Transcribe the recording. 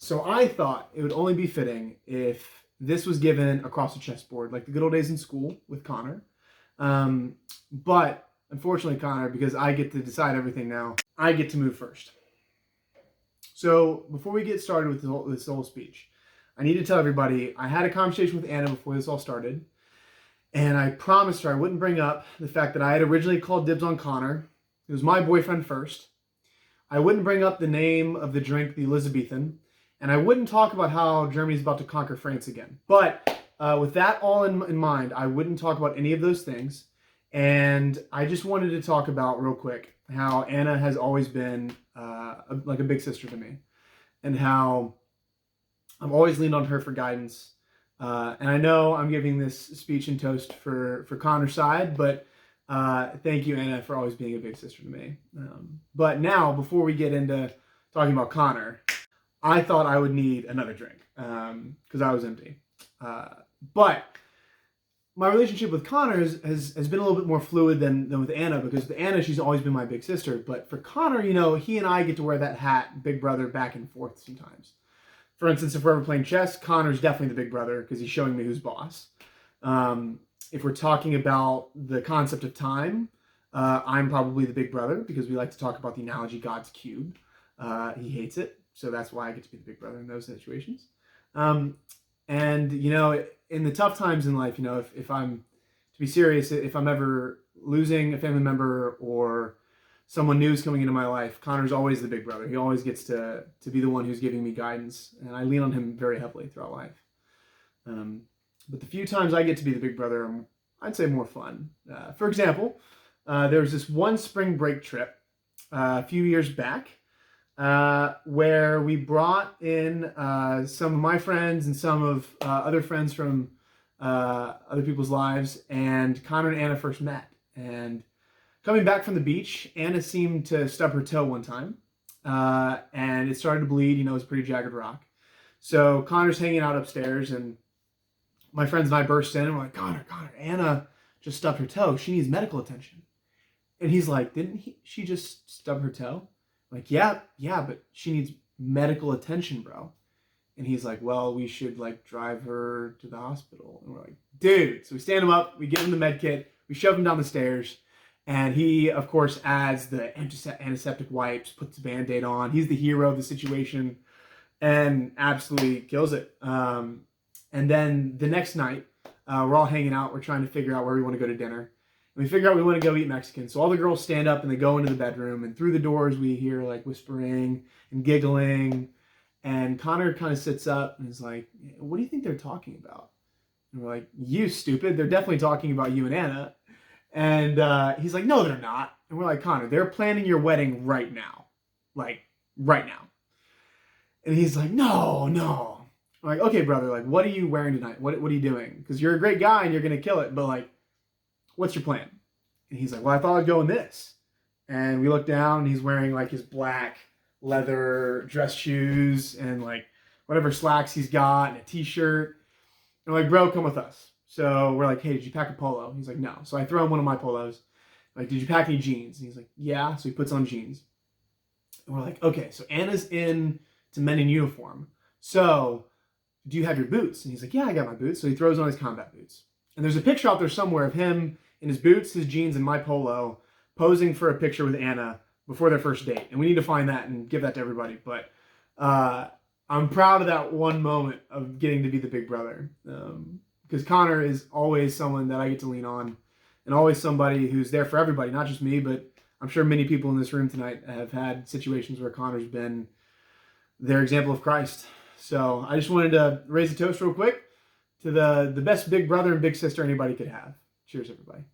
So I thought it would only be fitting if this was given across the chessboard, like the good old days in school with Connor. But unfortunately, Connor, because I get to decide everything now, I get to move first. So before we get started with this whole speech, I need to tell everybody I had a conversation with Anna before this all started, and I promised her I wouldn't bring up the fact that I had originally called dibs on Connor. It was my boyfriend first. I wouldn't bring up the name of the drink, the Elizabethan, and I wouldn't talk about how Germany's about to conquer France again. But with that all in mind, I wouldn't talk about any of those things. And I just wanted to talk about real quick how Anna has always been like a big sister to me, and how I've always leaned on her for guidance. And I know I'm giving this speech and toast for Connor's side, but thank you, Anna, for always being a big sister to me. But now, before we get into talking about Connor, I thought I would need another drink because I was empty. But my relationship with Connor has been a little bit more fluid than with Anna, because with Anna, she's always been my big sister. But for Connor, you know, he and I get to wear that hat, big brother, back and forth sometimes. For instance, if we're ever playing chess, Connor's definitely the big brother because he's showing me who's boss. If we're talking about the concept of time, I'm probably the big brother because we like to talk about the analogy God's cube. He hates it, so that's why I get to be the big brother in those situations. And, you know, in the tough times in life, you know, if I'm, to be serious, if I'm ever losing a family member or someone new is coming into my life, Connor's always the big brother. He always gets to be the one who's giving me guidance, and I lean on him very heavily throughout life. But the few times I get to be the big brother, I'd say more fun. For example, there was this one spring break trip a few years back where we brought in some of my friends and some of other friends from other people's lives, and Connor and Anna first met. And coming back from the beach, Anna seemed to stub her toe one time, and it started to bleed. You know, it was a pretty jagged rock. So Connor's hanging out upstairs, and my friends and I burst in, and we're like, Connor, Anna just stubbed her toe. She needs medical attention. And he's like, she just stub her toe? I'm like, yeah, but she needs medical attention, bro. And he's like, well, we should like drive her to the hospital. And we're like, dude. So we stand him up, we give him the med kit, we shove him down the stairs, and he, of course, adds the antiseptic wipes, puts the Band-Aid on. He's the hero of the situation and absolutely kills it. And then the next night, we're all hanging out. We're trying to figure out where we want to go to dinner. And we figure out we want to go eat Mexican. So all the girls stand up and they go into the bedroom. And through the doors, we hear like whispering and giggling. And Connor kind of sits up and is like, what do you think they're talking about? And we're like, you stupid. They're definitely talking about you and Anna. And he's like, no, they're not. And we're like, Connor, they're planning your wedding right now. Like, right now. And he's like, no. I'm like, okay, brother, like, what are you wearing tonight? What are you doing? Because you're a great guy and you're going to kill it. But, like, what's your plan? And he's like, well, I thought I'd go in this. And we look down and he's wearing, like, his black leather dress shoes and, like, whatever slacks he's got and a t-shirt. And we're like, bro, come with us. So we're like, hey, did you pack a polo? He's like, no. So I throw him one of my polos. I'm like, did you pack any jeans? And he's like, yeah. So he puts on jeans. And we're like, okay, so Anna's in to men in uniform. So do you have your boots? And he's like, yeah, I got my boots. So he throws on his combat boots. And there's a picture out there somewhere of him in his boots, his jeans, and my polo posing for a picture with Anna before their first date. And we need to find that and give that to everybody. But I'm proud of that one moment of getting to be the big brother. Because Connor is always someone that I get to lean on, and always somebody who's there for everybody, not just me, but I'm sure many people in this room tonight have had situations where Connor's been their example of Christ. So I just wanted to raise a toast real quick to the best big brother and big sister anybody could have. Cheers, everybody.